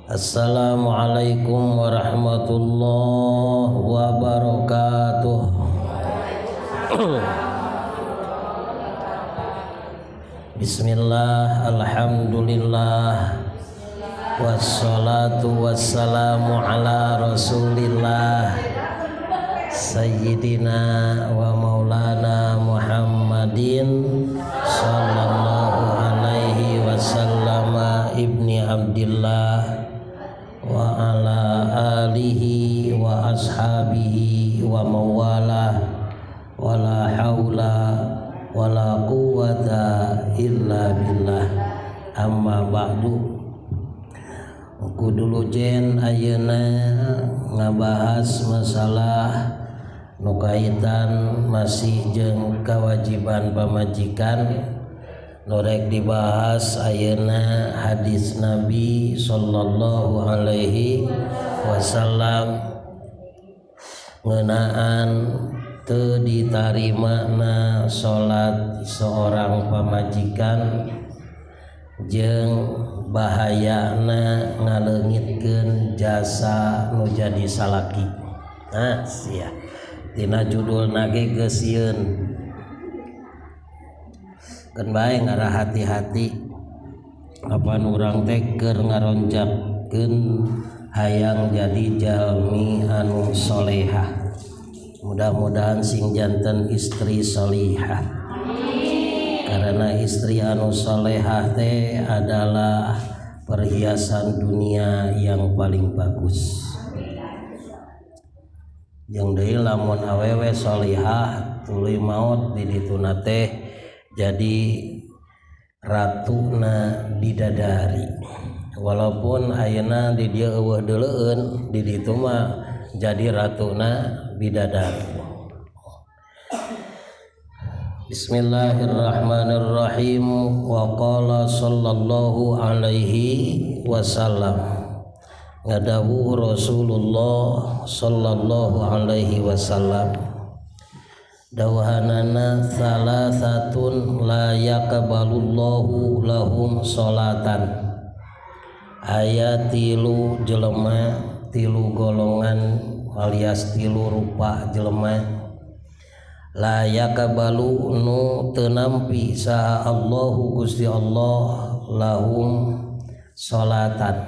Assalamualaikum warahmatullahi wabarakatuh. Bismillah, alhamdulillah, wassalatu wassalamu ala rasulillah Sayyidina wa maulana Muhammadin sallallahu alaihi wasallam ibni Abdillah wa ala alihi wa ashabihi wa mawalah wala haula wala quwata illa billah. Amma ba'du. Kudu jen ayeuna ngabahas masalah nu kaitan masih jeung kewajiban pamajikan. Norek dibahas ayeuna hadis Nabi sallallahu alaihi wasallam ngeunaan teu ditarimana salat seorang pamajikan jeung bahayana ngaleungitkeun jasa nu jadi salaki. Nah, sia tina judulna ge geus sieun. Kan bae ngara hati-hati kapan urang teh keur ngaronjakkeun hayang jadi jalmi anu solehah. Mudah-mudahan sing janten istri solihah. Karena istri anu solehah teh adalah perhiasan dunia yang paling bagus. Jeung deui lamun awewe solihah tuluy maot di dituna teh jadi ratuna bidadari. Walaupun ayeuna di dieu eueuh deuleueun, di ditu mah jadi ratuna bidadari. Bismillahirrahmanirrahim. Wa qala sallallahu alaihi wasallam, ngadawuh Rasulullah sallallahu alaihi wasallam, dawuhanana salasatun la yaqbalullahu lahum sholatan. Aya tilu jelema, tilu golongan alias tilu rupa jelema, la yaqbalu nu teu nampi saha Allahu Gusti Allah lahum sholatan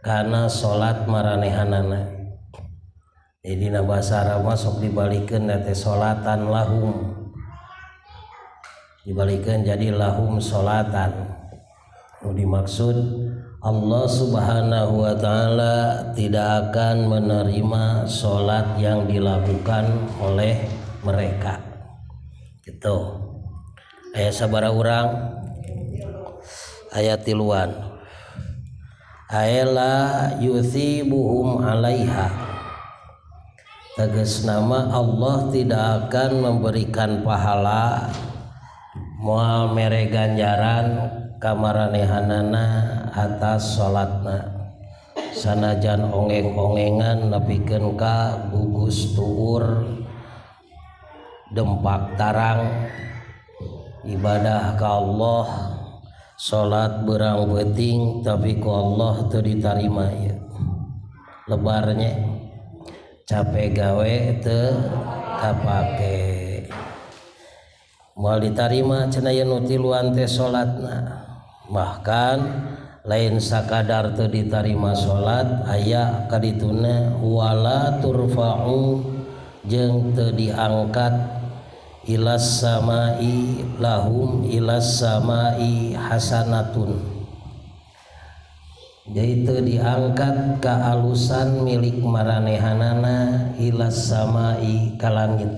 kana salat maranehanana. Jadi na bahasa Arab masuk dibalikeun teh sholatan lahum, dibalikeun jadi lahum sholatan. Nu dimaksud Allah Subhanahu wa taala tidak akan menerima sholat yang dilakukan oleh mereka. Gitu. Aya sabaraha urang? Ayat tiluan. Aela yuthibuhum alaiha. Tegas nama Allah tidak akan memberikan pahala moal mere ganjaran kamaranehanana atas salatna, sanajan ongeng-ongengan nepikeun ka gugus tuur dempak tarang ibadah ka Allah, salat beurang beuting tapi ku Allah teu ditarima ya. Lebarnya capek gawe teu kapake, moal ditarima cenah aya nu tiluan teh salatna. Bahkan lain sakadar teu ditarima salat, aya kadituna wala turfa'u jeung teu diangkat ilas samai lahum ilas samai hasanatun. Jadi teu diangkat ka alusan milik maranehanana ilas samai ka langit.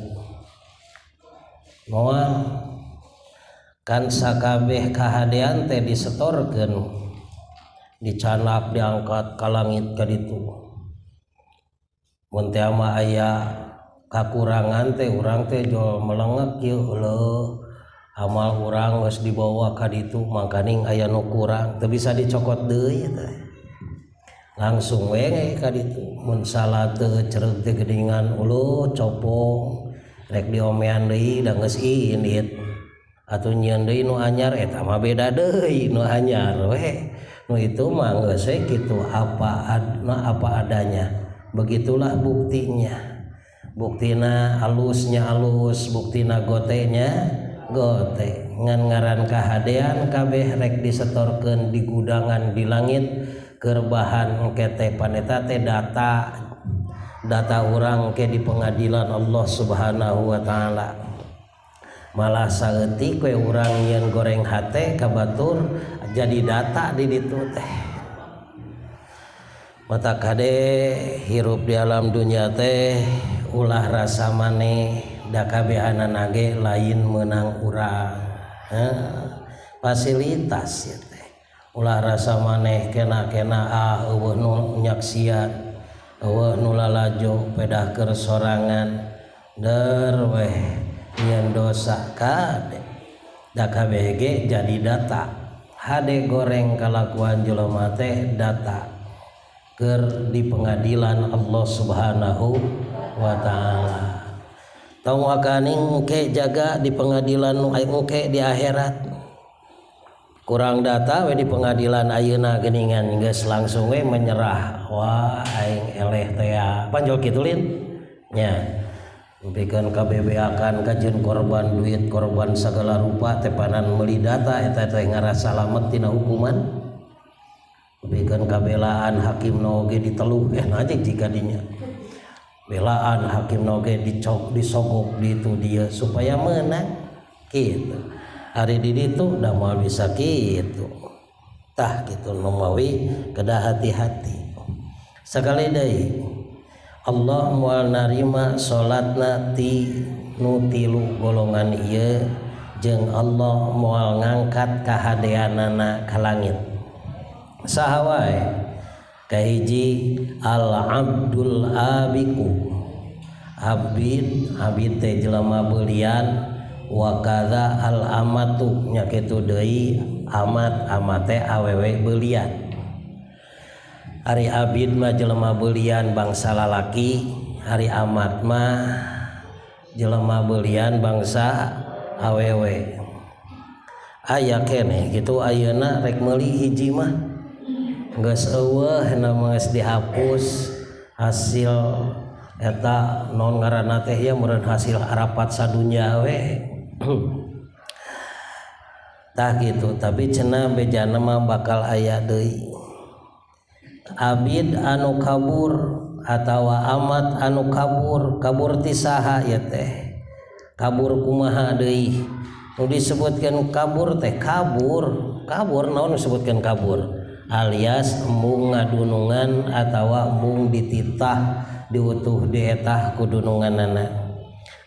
Moal kan sakabeh kahadean teh disetorkeun, dicanak diangkat ka langit ka ditu. Mun teh mah aya kakurangan teh urang teh jol melengek ieu heuleuk amal urang geus dibawa ka ditu mangkaning aya nu kurang teu bisa dicokot deui teh. Langsung we ka ditu. Mun salat teu cereg teh geuningan uluh copong rek diomean deui da geus indit. Atuh nyieun deui nu anyar eta mah beda deui nu anyar we. itu mah geus kitu apa adanya. Begitulah buktina alusnya alus, buktina gotenya gote. Ngan ngaran kahadean kabeh rek disetorkeun di gudangan di langit keur bahan engke teh paneta teh data urang ke di pengadilan Allah Subhanahu wa taala. Malah saeutik we urang yen goreng hate ka batur jadi data di ditu teh. Mata kade hirup di alam dunia teh ulah rasa maneh da kabehanana ge lain meunang urang. Fasilitas ya teh. Ulah rasa maneh kena eueuh nu nyaksian, eueuh nu lalajo pedah keur sorangan der weh nyen dosa kade. Da kabeh ge jadi data. Hade goreng kalakuan jelema teh data. Keur di pengadilan Allah Subhanahu wa taala. Tong wakaning engke jaga di pengadilan nu engke di akhirat. Kurang data we di pengadilan ayeuna geuningan geus langsung we menyerah. Wah aing eleh teh panjol kitu lin. Nya. Pikeun kabebeakan kajeun korban duit, korban sagala rupa teh panan meuli data eta teh ngarasa salamet tina hukuman. Pikeun kabelaan hakim oge diteluh aja jika dinya belaan hakim oge disogok di itu dia supaya menang gitu. Hari di ditu da moal bisa kitu tah kitu nu mawi kedah hati-hati. Sakali deui Allah moal narima salatna ti nu tilu golongan ieu jeung Allah moal ngangkat kahadeanana ka langit. Saha wae kahiji al abdul abiku abid teh jelema beurian wa kadza al amatu nya kitu deui amat teh awewe beurian. Ari abid mah jelema beurian bangsa lalaki, ari amat mah jelema beurian bangsa awewe. Aya keneh kitu ayeuna rek meuli hiji mah geus eueuh na geus dihapus hasil eta non ngaranna teh ya meureun hasil harapat sadunya we. Tah gitu tapi cenah bejana mah bakal aya deui abid anu kabur atawa amat anu kabur ti saha ya teh kabur kumaha deui nu disebutkeun kabur teh kabur naon disebutkeun kabur alias embung ngadunungan atawa embung dititah diutuh dietah ku dununganana.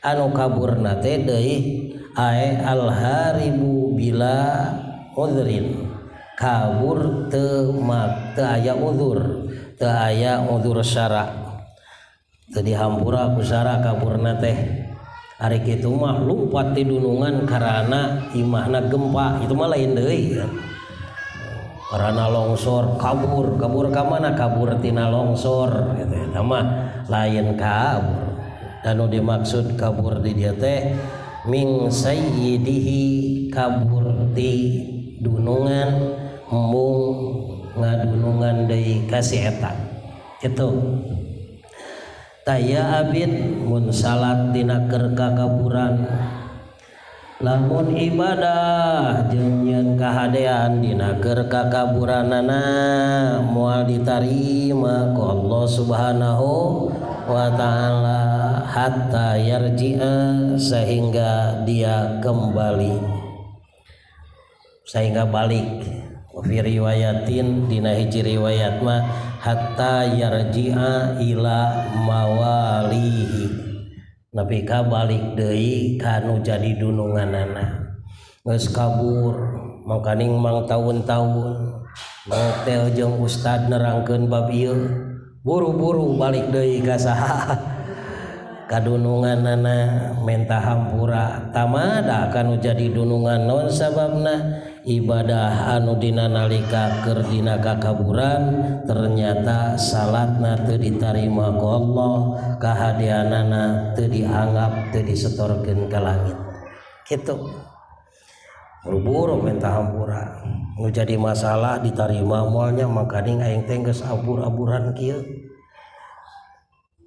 Anu kaburna teh deui ae al haribu bila udhrin kabur teu aya uzur syara teu dihampura ku syara kaburna teh. Ari kitu mah lumpat ti dunungan karana imahna gempa itu mah lain deui. Karena longsor kabur ka mana kabur tina longsor gitu eta mah lain kabur. Anu dimaksud kabur di dieu teh ming sayyidihi kabur ti dunungan embung ngadunungan deui ka si eta kitu. Taya abid mun salat dina keur kakaburan lamun ibadah jeung nyeun kahadean dina keur kakaburanana moal ditarima ku Allah Subhanahu wa taala hatta yarji'a sehingga dia kembali sehingga balik. Fi riwayatin dina hiji riwayat mah hatta yarji'a ila mawalihi nabi ka balik deui kanu jadi dununganana geus kabur mangkaning mang tahun-tahun hotel jeung ustad nerangkeun bab ieu buru-buru balik deui ka saha ka dununganana menta hampura tamada kanu jadi dunungan naon sababna ibadah anu dina nalika keur dina kakaburan ternyata salatna teu ditarima ku Allah kahadeanana teu dianggap teu disetorkeun ka langit kitu. buru-buru minta hampura nu jadi masalah diterima moalnya makaning aing teh geus abur-aburan kieu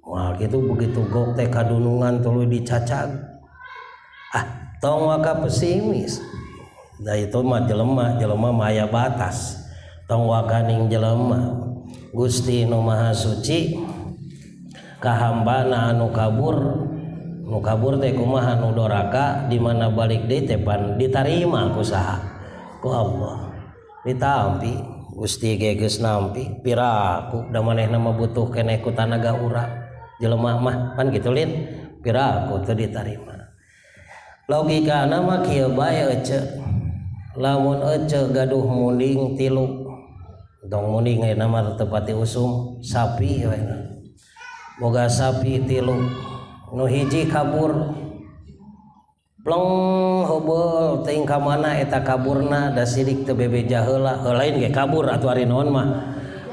moal kitu begitu gok teh kadunungan tuluy dicacag tong waka pesimis da itu mah jelema maya batas tong wakaning jelema Gusti nu Maha Suci ka hambana anu kabur teh kumaha nu doraka di mana balik deui teh pan ditarima ku saha ku Allah ditampi Gusti ge geus nampi piraku da manehna mah butuh keneh ku tanaga urang jelema mah pan kitu lin piraku teu ditarima logikana mah kieu bae ece lamun ece gaduh munding 3 dong munding ayeuna mah teu pati usum sapi we boga sapi 3 nu hiji kabur pleng heubeul teuing ka mana eta kaburna da sidik teu bebeja heula lain ge kabur atuh ari naon mah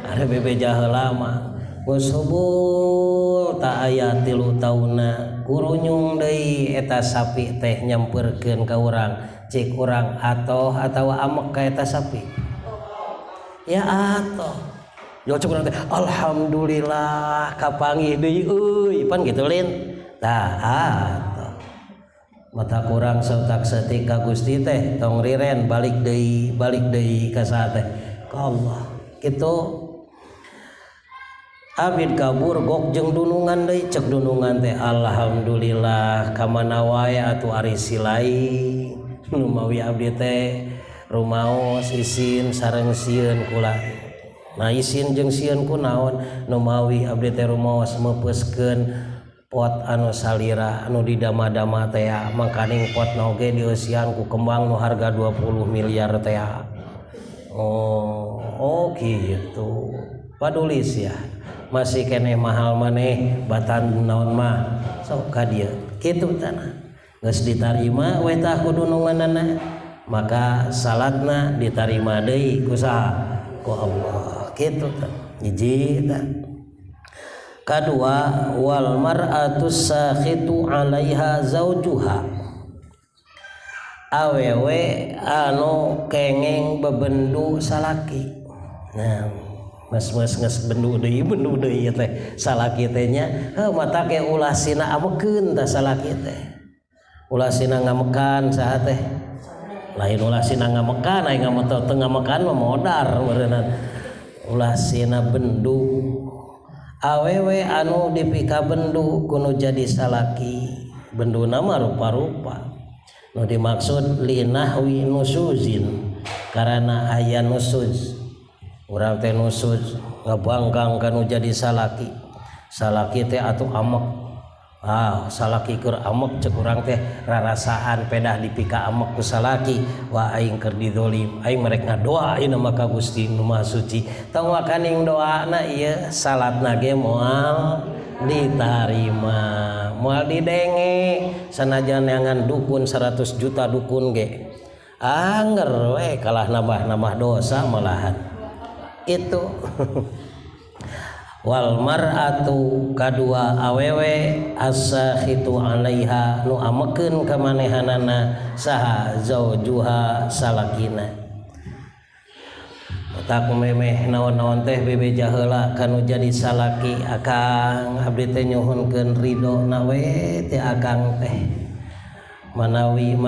ari bebeja heula mah geus heubeul ta aya 3 taunna kurunyung deui eta sapi teh nyamperkeun ka urang cik urang atoh atawa amek ka eta sapi ya atoh yo cuk urang teh alhamdulillah kapanggih deui euy pan kitu lin atoh mata kurang sautak setik ka Gusti teh tong riren balik deui ka saha teh ka Allah kitu abid kabur gok jeung dunungan deui cek dunungan teh alhamdulillah ka mana wae atuh ari silai nu mawi abdi teh rumaos isin sareng sieun kula nah isin jeung sieun kunaon nu mawi abdi teh rumaos meupeskeun pot anu salira anu didama-dama teh mangkaning pot oge dieusian ku kembang nu harga 20 miliar teh oh gitu padulis ya masih keneh mahal maneh batan naon mah sok ka dieu kitu tanah geus ditarima we tah kudununganna maka salatna ditarima deui ku saha ku Allah kitu tah hiji tah kadua wal mar'atus sakhitu 'alaiha zaujuha awewe anu kengeng bebendu salaki nah mas geus bendu deui teh salaki teh nya mata ke ulasina amekeun tah salaki teh ulasina ngamekan saha teh lain ulasina ngamekan aya teu ngamekan mah modar meureunna ulasina bendu awewe anu dipika bendu kuno jadi salaki benduna mah rupa-rupa nu dimaksud linahwi nusuzin karena aya nusuz urang teh nusuz ngabanggang kanu jadi salaki teh atuh amek salaki keur amek cek urang teh rarasaan pedah dipika amek ku salaki wa aing keur didolim aing merek ngadoa ayeuna mah ka Gusti Nu Maha Suci tong wakaning doana ieu salatna ge moal ditarima moal didenge sanajan neangan dukun 100 juta dukun ge anger we kalah nambah dosa malahan itu wal mar'atu kadua awewe as-sakhitu 'alaiha nu amekeun ka manehanana saha zaujuha salakina tak memeh naon-naon teh bebeja heula kanu jadi salaki akang abdi teh nyuhunkeun ridona we teh akang teh manawi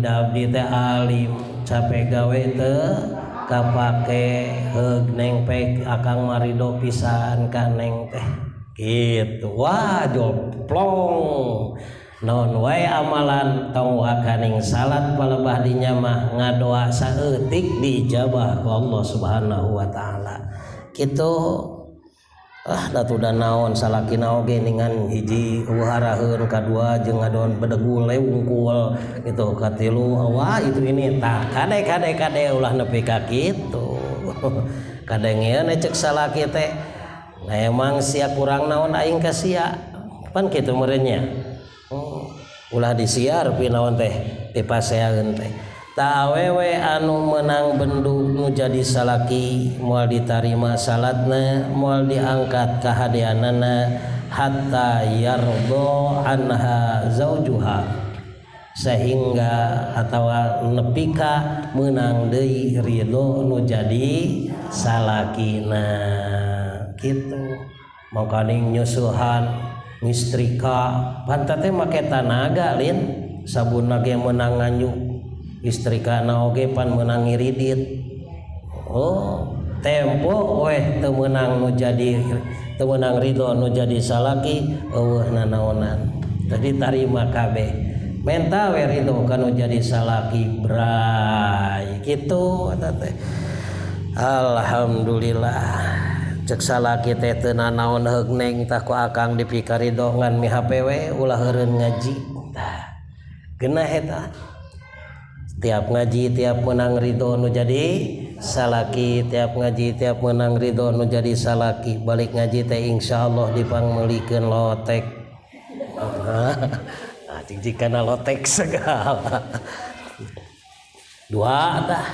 da abdi teh alim capek gawe teu kapake heug neng pek akang marido pisan ka neng teh kitu wah joplong naon wae amalan tong wakaning salat palebah dinya mah ngadoa saeutik dijabah ku Allah Subhanahu wa taala kitu datuda naon salakina oge ningan hiji uharaheun kadua jeung ngadoan bedegule wungkul gitu katilu wah itu ini tah kade ulah nepi ka kitu kadengieun cek salaki teh nah emang sia kurang naon aing ka sia pan kitu meureun nya ulah disiar pinaon teh dipaseaeun teh ta awewe anu menang bendu nu jadi salaki moal ditarima salatna moal diangkat kahadianana hatta yardo anha zaujuha sehingga atau nepika menang deui ridho nu jadi salakina gitu. Makaning nyusuhan istrika pantat teh make tanaga lin sabunna ge meunang nganyuk istrikana oge pan meunang ngiridit. Oh tempo weh teu meunang nu jadi teu meunang ridho nu jadi salaki eueuh nanaonan tadi tarima kabeh menta we ridho kanu jadi salaki bray kitu eta teh. Alhamdulillah cek salaki teh teu nanaon heugneng tah ku akang dipikaridho ngan mi HP we ulah heureun ngaji tah geunah eta tiap ngaji tiap menang ridho nu jadi salaki tiap ngaji tiap menang ridho nu jadi salaki balik ngaji teh insyaallah dipangmeulikeun lotek jika lotek segala dua tah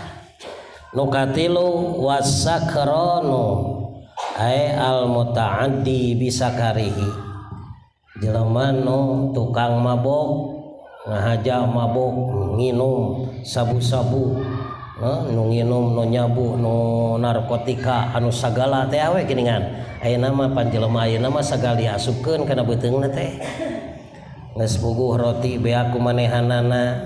nu katilu wasakronu ai al mutaaddi bisakarihi jelema nu tukang mabok ngahaja mabok nginum sabu-sabu nu nginum nu nyabu nu narkotika anu sagala teh we geuningan ayeuna mah panjelema ayeuna mah sagali asupkeun kana beuteungna teh geus puguh roti bea kumanehanana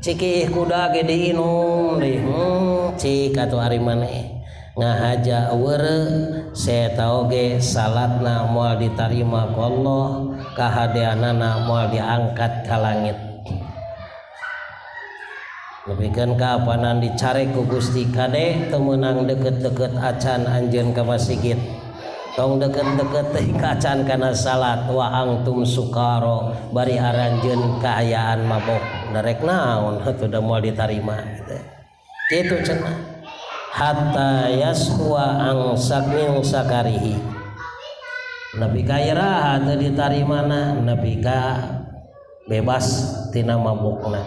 cik ih kuda ge diinum deui cik atuh ari maneh ngahaja weureu saeta oge salatna moal ditarima ku Allah kahadeanana moal diangkat ka langit lebihkeun ka apanan dicare ku Gusti kade teu meunang deukeut-deukeut acan anjeun ka masjid tong deukeut-deukeut teh ka acan kana salat wa antum sukaro bari aranjeun kaayaan mabok darek naon atuh da moal ditarima kitu cenah hatta yaswa ang sakming sakarihi nepi ka iraha teu ditarimana nepi ka bebas tina mabukna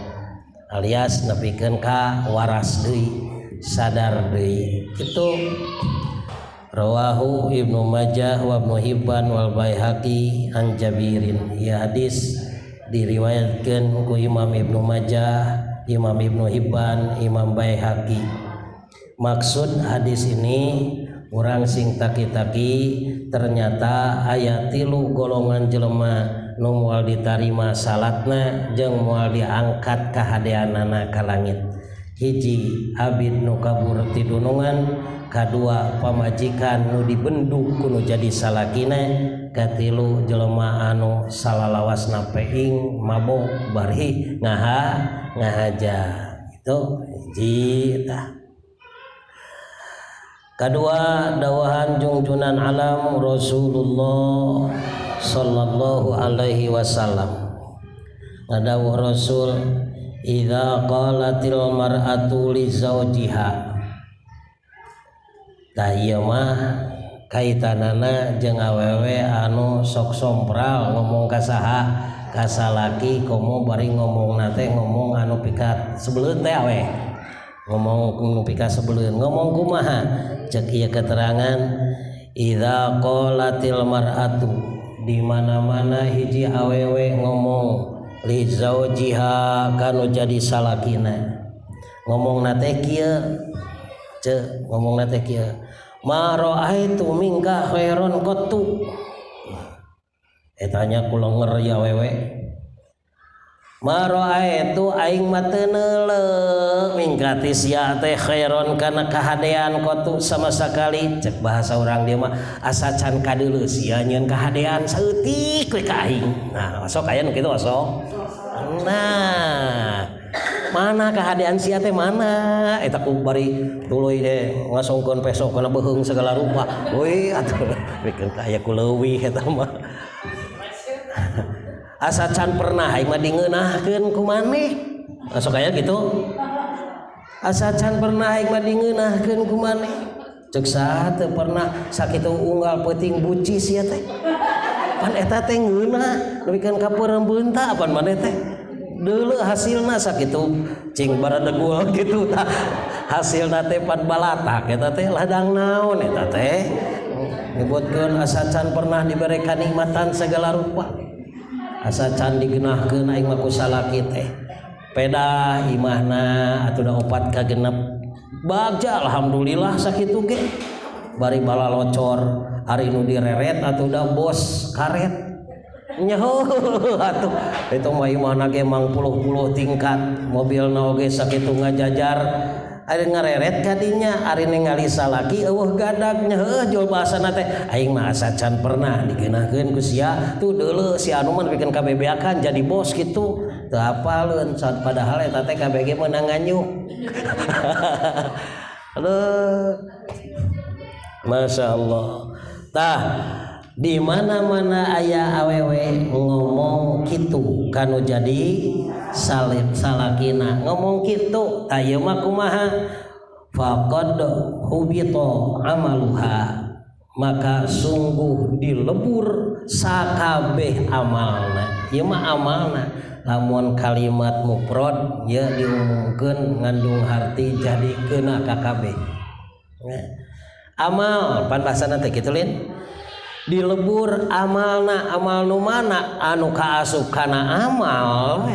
alias nepikeun ka waras deui sadar deui kitu. Rawahu Ibnu Majah wa Ibnu Hibban wal Baihaqi an Jabirin. Ya hadis diriwayatkeun ku Imam Ibnu Majah, Imam Ibnu Hibban, Imam Baihaqi. Maksud hadis ini urang sing taki-taki ternyata aya 3 golongan jelema nu moal ditarima salatna jeung moal diangkat kahadeanana ka langit. Hiji abid nu kabur ti dunungan, kadua pamajikan nu dibenduk kudu jadi salakina, katilu jelema anu salalawasna peing mabok bari ngahaja. Itu hiji tah. Kedua dawahan junjunan alam Rasulullah sallallahu alaihi wasallam. Ngadawuh Rasul, idza qalatil mar'atu li zawjiha. Tah ieu mah kaitanana jeung awewe anu sok sompral ngomong ka saha ka salaki komo bari ngomongna teh ngomong anu pikat sebeleun teh awe. Ngomong nu pika sebeleun ngomong kumaha cek ieu keterangan idza qalatil mar'atu di mana-mana hiji awewe ngomong li zaujiha kanu jadi salakina ngomongna teh kieu cek ngomongna teh kieu ma ra'aitu minka khairon qattu eta nya kulenger ya awewe ma ra'aitu aing mah teu neuleuh mingka ti sia teh khairon kana kahadean qattu sama sakali cek bahasa urang dia mah asa can kadeuleu sia nyeun kahadean saeutik we ka aing. Nah sok aya nu kitu sok. Nah mana kahadean sia teh mana eta ku bari tuluy teh ngasongkeun peso kana beheung segala rupa we atuh bikeun ka aya ku leuwih eta mah asa can pernah aing mah dingeunahkeun ku maneh sok aya kitu asa can pernah aing mah dingeunahkeun ku maneh ceuk saha teu pernah sakitu unggal peuting buci sia teh pan eta teh ngeunah nepikeun ka peureubeun tah pan maneh teh deuleu hasilna sakitu cing baradegul kitu tah hasilna teh pan balatak eta teh ladang naon eta teh nyebutkeun asa can pernah dibere kanikmatan segala rupa asa can digeunahkeun aing mah ku salaki teh peda imahna atuh da opat ka genep bagja alhamdulillah sakitu ge bari bala locor ari nu direret atuh da bos karet nyaho atuh itu mah imahna ge mang puluh-puluh tingkat mobilna oge sakitu ngajajar ari ngareret kadinya ari ningali salaki eueuh gadagnya heuh jual bahasana teh aing mah asa can pernah digeunahkeun ku sia tuh deuleu si anu mah nepikeun KBB-akan jadi bos kitu teu apaleun padahal eta teh KBG meunang nganyuk aduh Masya Allah tah di mana-mana aya awewe ngomong kitu kanu jadi salakina ngomong kitu ayeuna mah kumaha faqad hubita amaluha maka sungguh dilebur sakabeh amalna ieu mah amalna lamun kalimat mufrad ya diumumkeun ngandung arti jadikeun ka kabeh amal pan bahasana teh kitu lin dilebur amalna amal nu mana anu kaasup kana amal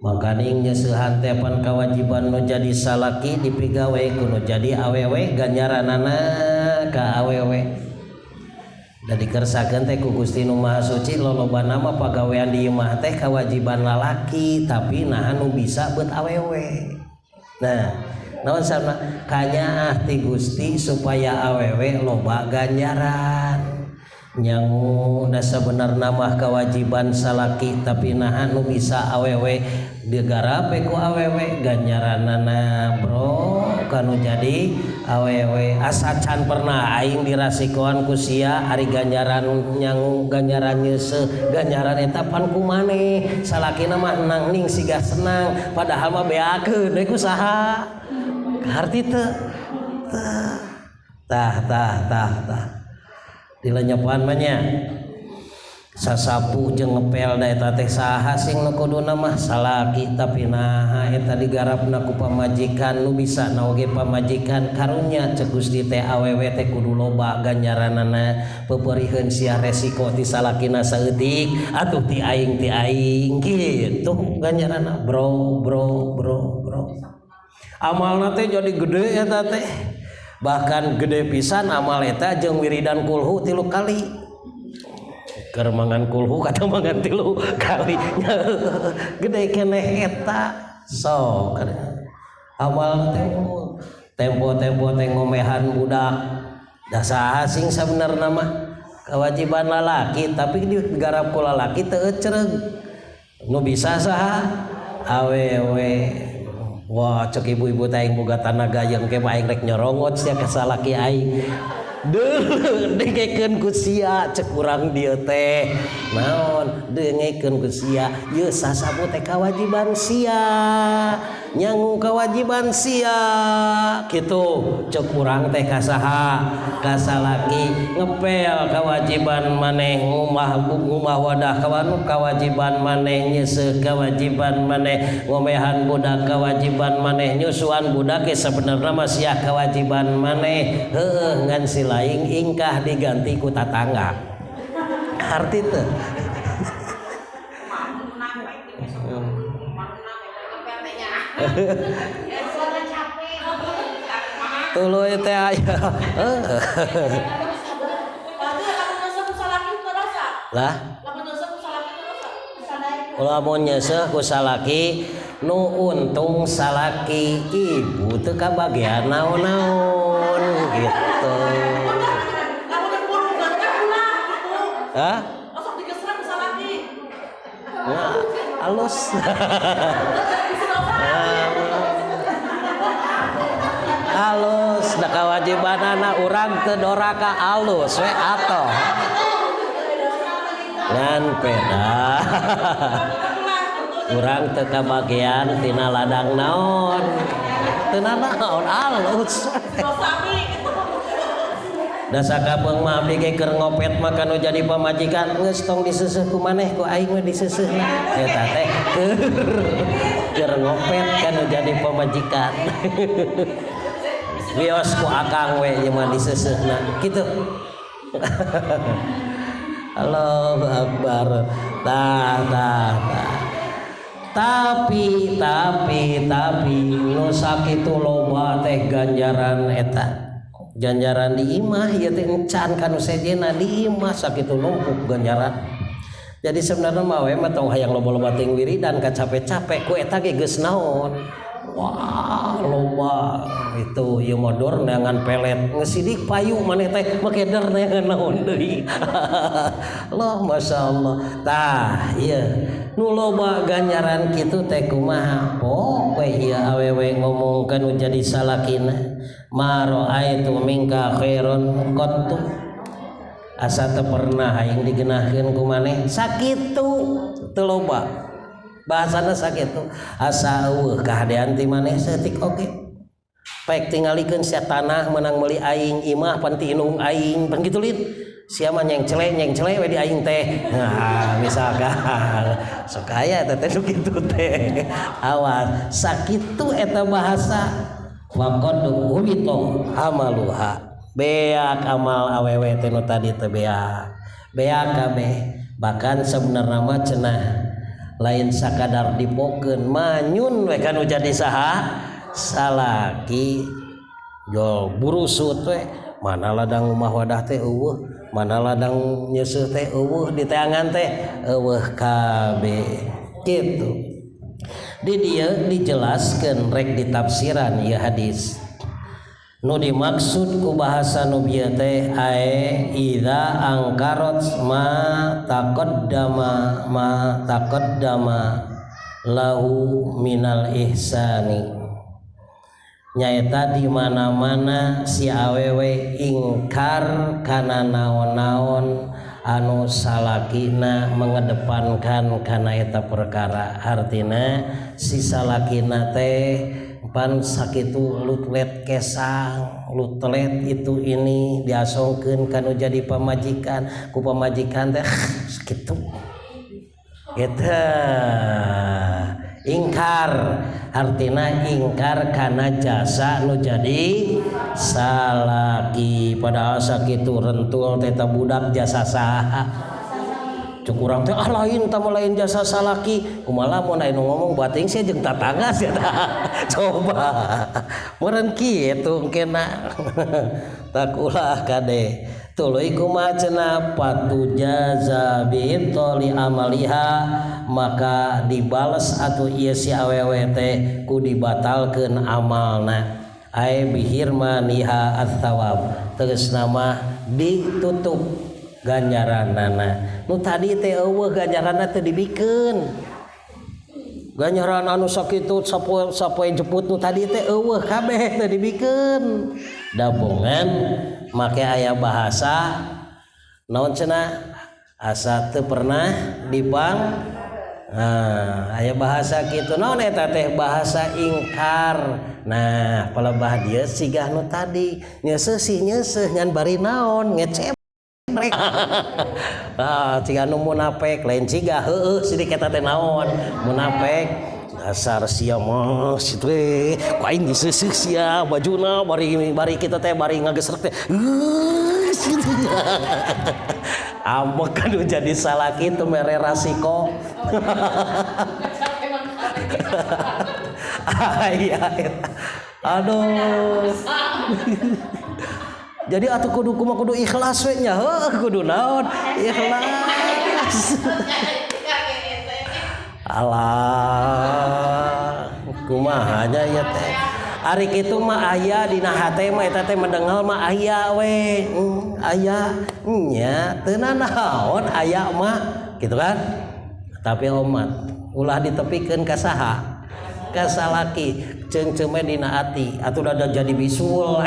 makaning nyeusehan teh pan kewajiban nu jadi salaki dipigawe kudu jadi awewe ganjaranana ka awewe da dikersakeun teh ku Gusti Nu Maha Suci lolobana mah pagawean di imah teh kewajiban lalaki tapi nah anu bisa beut awewe nah naon sama kanyaah ti Gusti supaya awewe loba ganjaran nyangu da sebenarna mah kewajiban salaki tapi nah anu bisa awewe digarape ku awewe ganjaranana bro kanu jadi awewe asa can pernah aing dirasikoan ku sia ari ganjaran nyangu ganjaran nyeuseuh ganjaran eta pan kumaneh salakina mah nangning siga senang padahal mah beakeun deui ku saha arti teh tah dilenyepan mah nya sasapu jeung ngepel da eta teh saha sing nu kuduna mah salaki tapi nah eta digarapna ku pamajikan nu bisa na oge pamajikan karunya ceuk Gusti teh awewe teh kudu loba ganjaranana peupeurieun sia resiko ti salakina saeutik atuh ti aing kitu ganjaranna bro amalna teh jadi gede eta teh bahkan gede pisan amal eta jeung wiridan kulhu 3 kali keur mangan kulhu kata mangan 3 kali gede keneh eta sok amal teh tempo-tempo teh ngomehan budak da saha sing sabenerna mah kewajiban lalaki tapi digarap ku lalaki teu ecereug nu bisa saha awewe wah cek ibu-ibu teh boga tanaga yang ke aing rek nyorongot sia ka salaki aing deuleu dengekeun ku sia cek urang dieu teh naon dengekeun ku sia ieu sasabu teh kewajiban sia nyangu kewajiban sia kitu cek urang teh ka saha ka salaki ngepel kewajiban maneh ngumah wadah kawanu kewajiban maneh nyeuseuk kewajiban maneh ngomehan budak kewajiban maneh nyusuan budak ge sabenerna mah sia kewajiban maneh heueuh ngan si laing ingkah diganti ku tatangga arti teh tuluy teh aya lah lamun nyeuseuk ku salaki nu untung salaki ibu teu kabagean naon-naon gitu hah nah, halus halus da kawajibanana urang teu doraka halus we atoh ngan peda urang teu kabagean tina ladang naon teu naon halus da sakabeung mah abdi ge keur ngopet mah kanu jadi pamajikan geus tong diseuseut ku maneh ku aing mah diseuseutna eta teh keur ngopet kanu jadi pamajikan wios ku akang we ieu mah diseuseutna kitu Allahu Akbar. Tapi nu sakitu loba teh ganjaran eta. Ganjaran di imah ieu teh encan kanu sejena di imah sakitu numpuk ganjaran. Jadi sebenarnya mah we mah tong hayang loba-loba teuing wiridan capek-capek ku eta ge geus naon. Wah, loba itu ieu modor neangan pelet ngesidik payu maneh teh make der neangan naon deui. Allah masyaallah. Tah ieu nu loba ganjaran kitu teh kumaha? Poe ieu awewe ngomongkeun nu jadi salakina. Ma ra'aitu minka khairon qattu. Asa teu pernah aing digeunahkeun ku maneh sakitu teu loba. Bahasana sakitu asa eueuh kahadean ti maneh seutik oge. Paek tingalikeun sia tanah meunang meuli aing imah pan ti inung aing pan kitu lin. Sia mah nyengcle we di aing teh. Nah, misalkan sok aya teh nu kitu teh. Awas sakitu eta bahasa faqad hubito amaluha. Beak amal awewe teh nu tadi teh beak kabeh. Bahkan sebenarnya mah cenah lain sakadar dipokeun manyun we kan jadi saha salaki jol burusut we mana ladang rumah wadah teh eueuh mana ladang nyeuseut teh eueuh di teangan teh eueuh kabeh kitu. Di dieu dijelaskeun rek ditafsiran ieu hadis. Nu dimaksud ku bahasa nu bieu teh ae idza angkarot ma taqaddama lahu minal ihsani. Nyaeta di mana-mana si awewe ingkar kana naon-naon anu salakina mengedepankan kana eta perkara. Artina si salakina teh pan sakitu lutlet kesang lutlet itu ini diasongkeun kanu jadi pamajikan ku pamajikan teh sakitu eta ingkar artina ingkar kana jasa nu jadi salaki padahal sakitu rentul teh budak jasa saha cuk urang teh lain tah lain jasa salaki kumaha mun aya nu ngomong bating sia jeung tatangga sia coba meureun kitu engkena tak ulah kade tuluy kumaha cenah patu jaza bi toli amaliha maka dibales atuh ieu si awewe teh ku dibatalkeun amalna ai bihirmaniha ats-tsawab tegasna mah ditutup ganjaranana. Nu tadi teh eueuh ganjaranna teu dibikeun. Ganjaran anu sakitu sapoe jeput nu tadi teh eueuh kabeh teu dibikeun. Dabungan make aya bahasa naon cenah asa teu pernah dipang. Aya bahasa kitu naon eta teh bahasa ingkar. Nah, palebah dieu sigah nu tadi nyeuseuh si nyeuseuh ngan bari naon ngecep ciga nu munafik lain ciga heueuh sidik eta teh naon munafik dasar sia mah situ we ku aing diseuseuh sia bajuna bari kita teh bari ngagesrek teh ambek kan jadi salah kitu mere rasiko aduh jadi atuh kudu ikhlas we nya kudu naon ikhlas alah kumaha nya ya teh ari kitu mah aya dina hate mah eta teh mendengal mah aya we aya nya teu naon aya mah gitu kan tapi umat ulah ditepikeun ka saha ka salaki ceung-ceung dina ati atuh da jadi bisul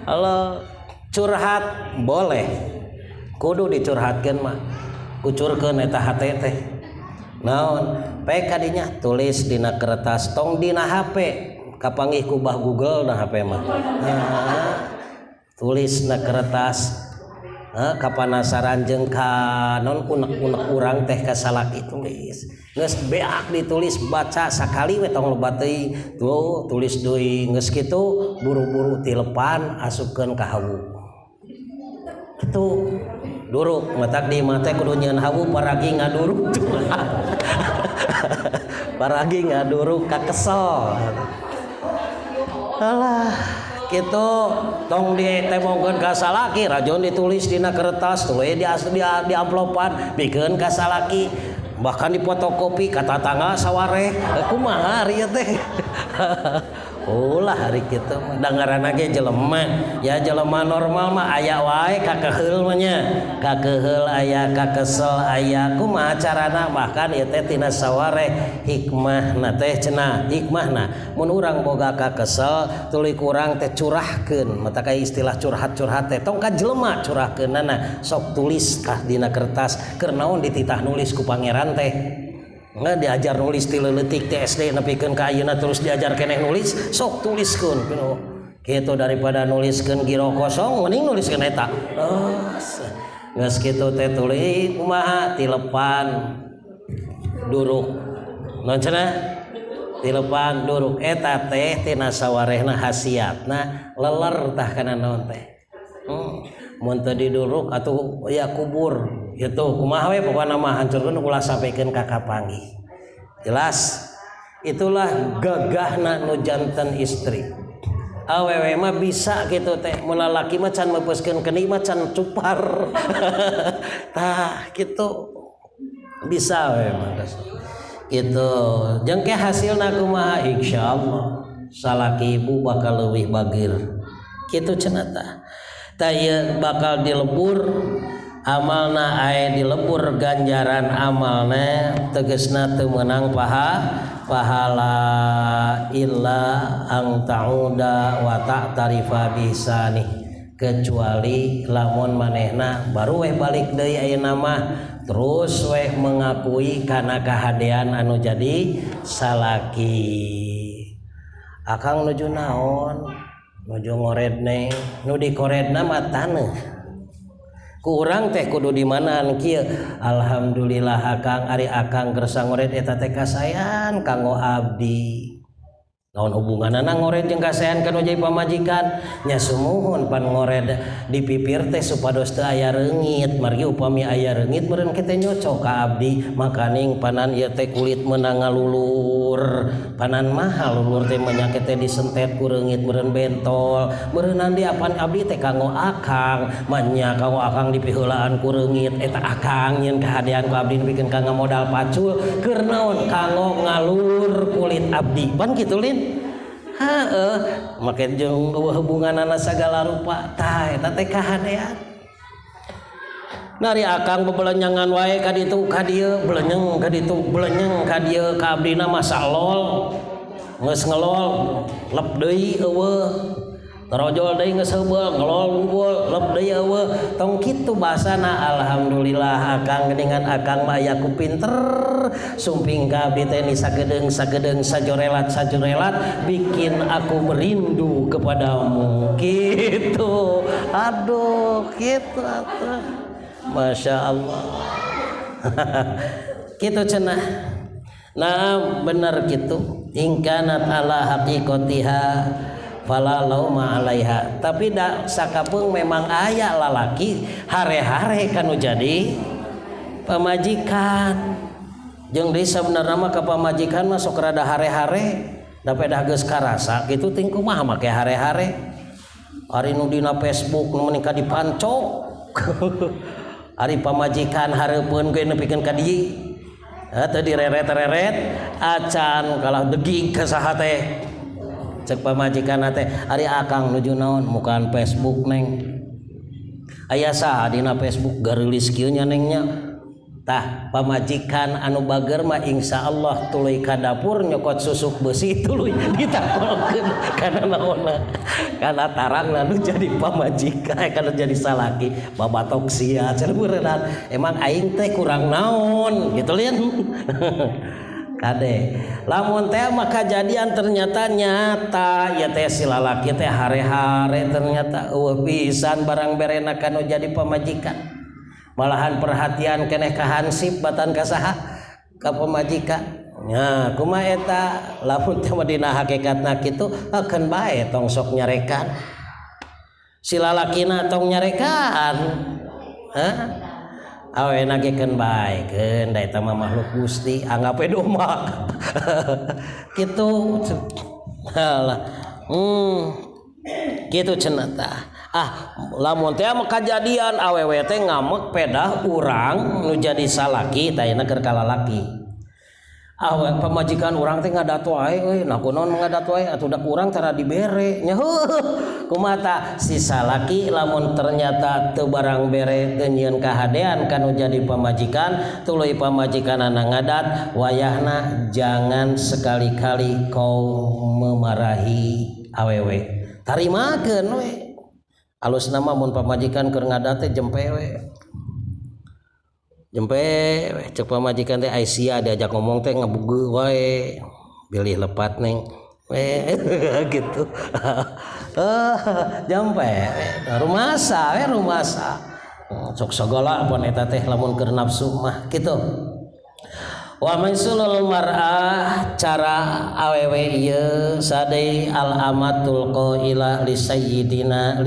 Halo curhat boleh kudu dicurhatkeun mah kucurkeun eta hate teh naon bae kadinya tulis dina kertas tong dina HP kapanggih ku bah Google na HP mah tulis na kertas kapanasaran jeung ka non unek-unek urang teh ka salaki tulis geus beak ditulis baca sakali we tong loba teuing tuh tulis deui geus kitu buru-buru tilepan asupkeun ka hawu Itu duruk matak di mata kudu nyeun hawu paragi ngaduruk paragi ngaduruk kakesel alah gitu tong ditemokeun ka salaki rajon ditulis dina kertas tuluy di amplopan bikeun ka salaki bahkan dipotokopi kata tanggal sawareh kumaha ari teh ulah hari kitu dangaranna ge jelema ya jelema normal mah aya wae kakeheul mah nya kakeheul aya kakesel aya kumaha carana bahkan ieu teh tina sawareh hikmahna teh cenah hikmahna mun urang boga kakesel tuluy kurang teh curahkeun mata kaya istilah curhat-curhat teh tong ka jelema curahkeunana sok tulis kah dina kertas keur naon dititah nulis ku pangeran teh nggak diajar nulis ti leutik ti SD nepikeun ka ayeuna terus diajar keneh nulis sok tuliskeun kitu daripada nuliskeun giro kosong mending nuliskeun eta geus kitu teh tuluy kumaha tilepan duruk naon cenah tilepan duruk eta teh tina sawarehna hasiatna leler tah kana naon teh mun teu diduruk atuh ya kubur gitu kumaha we pokona mah hancurkeun ulah sampaikeun ka kapanggih jelas itulah gagahna nu janten istri awewe mah bisa gitu teh mun lalaki mah can meupeskeun keuni mah can cupar tah kitu bisa we mah gitu jeung ke hasilna kumaha insyaallah salaki ibu bakal leuwih bagir kitu cenah tah ieu bakal dilebur amalna aya dilebur ganjaran amalna tegasna teu meunang pahala illa ang ta'uda wa ta'tarifa bisani kecuali lamun manehna baru weh balik deui ayeuna mah terus weh mengakui kana kahadean anu jadi salaki akang nuju naon nuju ngoredne nu dikoredna mah taneuh ku urang teh kudu di manaan kieu alhamdulillah akang ari akang gersa ngored eta teh kasayan kanggo abdi naon hubunganna ngored jeung kasayan kanu jadi pamajikan nya sumuhun pan ngored dipipir teh supados teu aya reungit margi upami aya reungit meureun kitu nyocok ka abdi makaning panan ieu teh kulit meunang ngalulur panan mahal lulur teh manyake teh disentet ku reungit meureun bentol meureunan di apan abdi teh kanggo akang manya kanggo akang dipiheulaan ku reungit eta akang nyeun kahadean ku abdi nepikeun kanggo modal pacul keur naon kanggo ngalur kulit abdi pan kitu lin make jeung hubunganana sagala rupa tah eta teh kahadean nari akang bebelenyangan wae ka ditu ka dieu belenyeng ka ditu belenyeng ka dieu ka abdina masa lol geus ngelol lep deui eueuh tarojol deui geus heubeul ngelol unggul lep deui eueuh tong kitu basana alhamdulillah akang geuningan akang mah aya ku pinter sumping ka abdi teh ni sagedeung sajorelat bikin aku merindu kepadamu gitu aduh gitu atuh masya Allah gitu cenah nah bener gitu ingkanat ala haqiqatiha fala lauma alaiha tapi da sakapeung memang aya lalaki hare-hare kanu jadi pamajikan jeung deui sabenerna mah ka pamajikan mah sok rada hare-hare da pedah geus karasa kitu ting kumaha make hare-hare ari nu dina Facebook nu menika dipancok ari pamajikan hareupeun ge nepikeun ka dieu teu direret-reret acan kalah degig ka saha teh cek pamajikan teh ari akang nuju naon mukaan Facebook neng aya saha dina Facebook gareulis kieu nya neng nya tah pamajikan anu bager mah insyaallah tuluy ka dapur nyokot susuk besi tuluy ditakolkeun kana naonna kana tarangna nu jadi pamajikan kana jadi salaki babatok sia cenah beureunan emang aing teh kurang naon gitu lian kade lamun teh mah kajadian ternyata nyata ya teh si lalaki teh hare-hare ternyata eueuh pisan barang berena kanu jadi pamajikan malahan perhatian keneh ka hansip batan ka saha ka pamajikan nya kumaha eta lamun teh dina hakikatna kitu akeun bae tong sok nyarekan si lalakina tong nyarekaan awe nagekeun baekeun da eta mah makhluk Gusti anggap we domba kitu halah kitu cenah tah lamun teh mah kajadian awewe teh ngamek pedah urang nu jadi salaki tah ayeuna keur kalalaki pamajikan urang teh ngadato wae euy nah kunaon ngadato wae atuh da urang tara dibere nya kumaha tah si salaki lamun ternyata teu barang bere teu nyieun kahadean kanu jadi pamajikan tuluy pamajikanana ngadat wayahna jangan sekali-kali kau memarahi awewe tarimakeun we alusna mah mun pamajikan keur ngadat teh jempe we cek pamajikan teh Aisyah diajak ngomong teh ngebugeu wae bilih lepat neng we gitu jampe rumasa sok sagala pon eta teh lamun keur nafsu mah kitu wa mansulul mar'ah cara awewe ieu sadai al amatul qaila li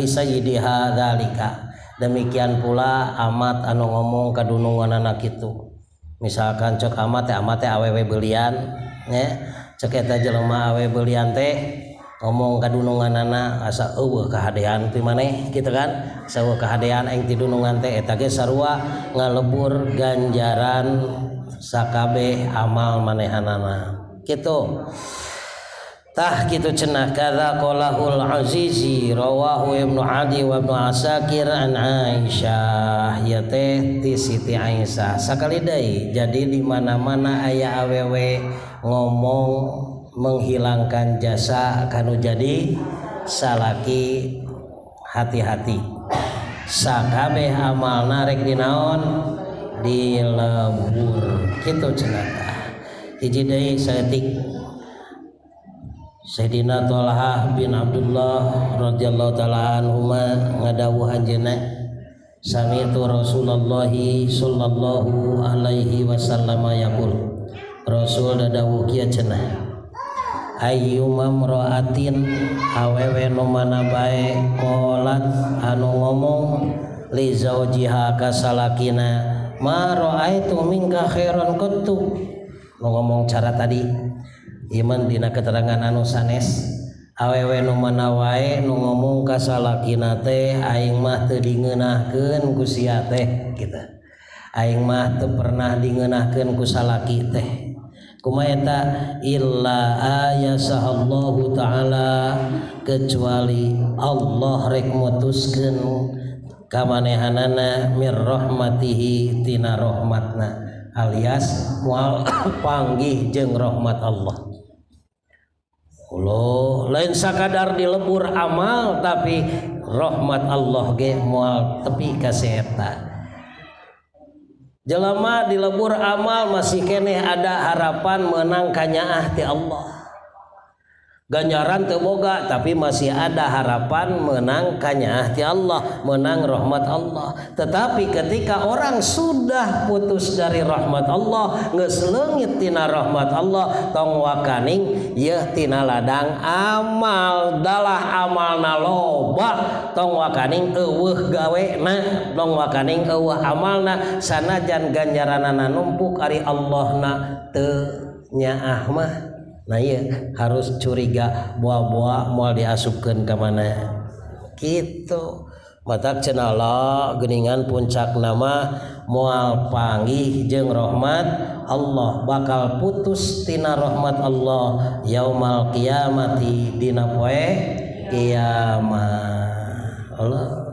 sayyidiha dzalika demikian pula amat anu ngomong kadununganana kitu misalkan cek amat teh awewe beelian nya cek eta jelema awewe beelian teh ngomong kadununganana asa eueuh kahadean ti maneh kitu kan saeueuh kahadean aing ti dunungan teh eta ge sarua ngalebur ganjaran sakabeh amal manehanana kitu tah kitu cenah kadza qalahul azizi rawahu ibnu adi wa ibnu asakir an aisyah ya teh ti siti aisyah sakali deui jadi di mana-mana aya awewe ngomong menghilangkan jasa kanu jadi salaki hati-hati sakabeh amalna rek dinaon dilebur kitu cenah hiji deui saeutik Sayyidina Thalhah bin Abdullah radhiyallahu taala anhuma ngadawuh anjeunna sami'tu Rasulullah sallallahu alaihi wasallam yaqul Rasul dadawuh kieu cenah ayyuma mra'atin awewe nu mana bae qolat anu ngomong li zaujiha kasalakina ma ra'aitu minka khairan qattu nu ngomong cara tadi iman dina keterangan anu sanes awewe nu mana wae nu ngomong ka salakina teh aing mah teu dingeunahkeun ku sia teh kitu aing mah teu pernah dingeunahkeun ku salaki teh kumaha eta illa ayasahallahu taala kecuali Allah rek mutuskeun kamanehanana mir rahmatihi tina rahmatna alias moal panggih jeung rahmat Allah Allah lain sakadar dilebur amal tapi rahmat Allah ge moal tepi ka eta jelema dilebur amal masih keneh ada harapan menang kanyaah ti Allah ganjaran teu boga tapi masih ada harapan menang kanyaah ti Allah menang rahmat Allah tetapi ketika orang sudah putus dari rahmat Allah geus leungit tina rahmat Allah tong wakaning yeuh tina ladang amal dalah amalna loba tong wakaning eueuh gawena tong wakaning eueuh amalna sanajan ganjaranana numpuk ari Allahna teu nyaah mah nah iya harus curiga buah-buah moal diasupkeun ka mana kitu matak cenah geuningan puncak nama moal panggih jeung rahmat Allah bakal putus tina rahmat Allah yaumal qiyamati dina poe kiamat Allah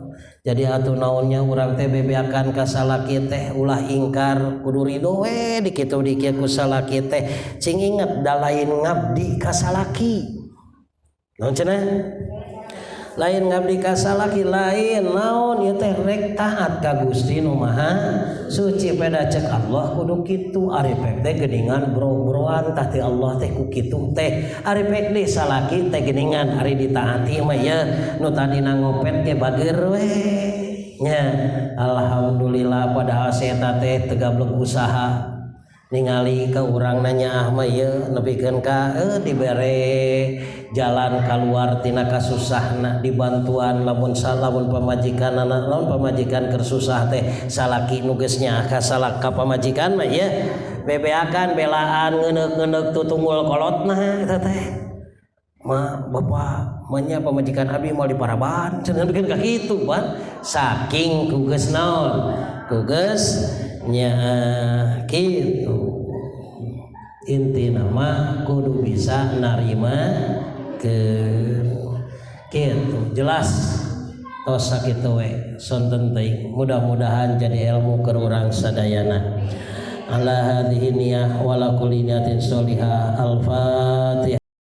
jadi atuh naonnya urang teh bebeakan ka salaki teh ulah ingkar kudu ridho we dikitu dikieu ku salaki teh cing inget da lain ngabdi ka salaki naon cenah lain ngabdi ka salaki lain naon ieu teh rek taat ka Gusti nu Maha suci peda cek Allah kudu kitu ari pek teh geuningan bro-broan tah ti Allah teh ku kitu teh ari pek deui salaki teh geuningan ari ditaati mah ya nu tadina ngopet ge bager we nya alhamdulillah padahal saya teh teu gablek usaha ningali ke urang nanya mah ieu nepikeun ka dibere jalan keluar tina kasusahna dibantuan lamun pamajikanana lamun pamajikan keur susah teh salaki nu geus nyaah salaka pamajikan mah ieu bebeakan belaan ngeuneuk-ngeuneuk tutunggul kolotna eta teh mah bapak manya pamajikan abi moal diparaban cenah bikin ka kitu ban saking kugeus naon kugeus nyaah kitu intina mah kudu bisa narima ke kitu jelas tos sakitu we sonten teuing mudah-mudahan jadi ilmu keur urang sadayana ala hadhihi niyah wala kulli niyatin sholihah al-fatihah.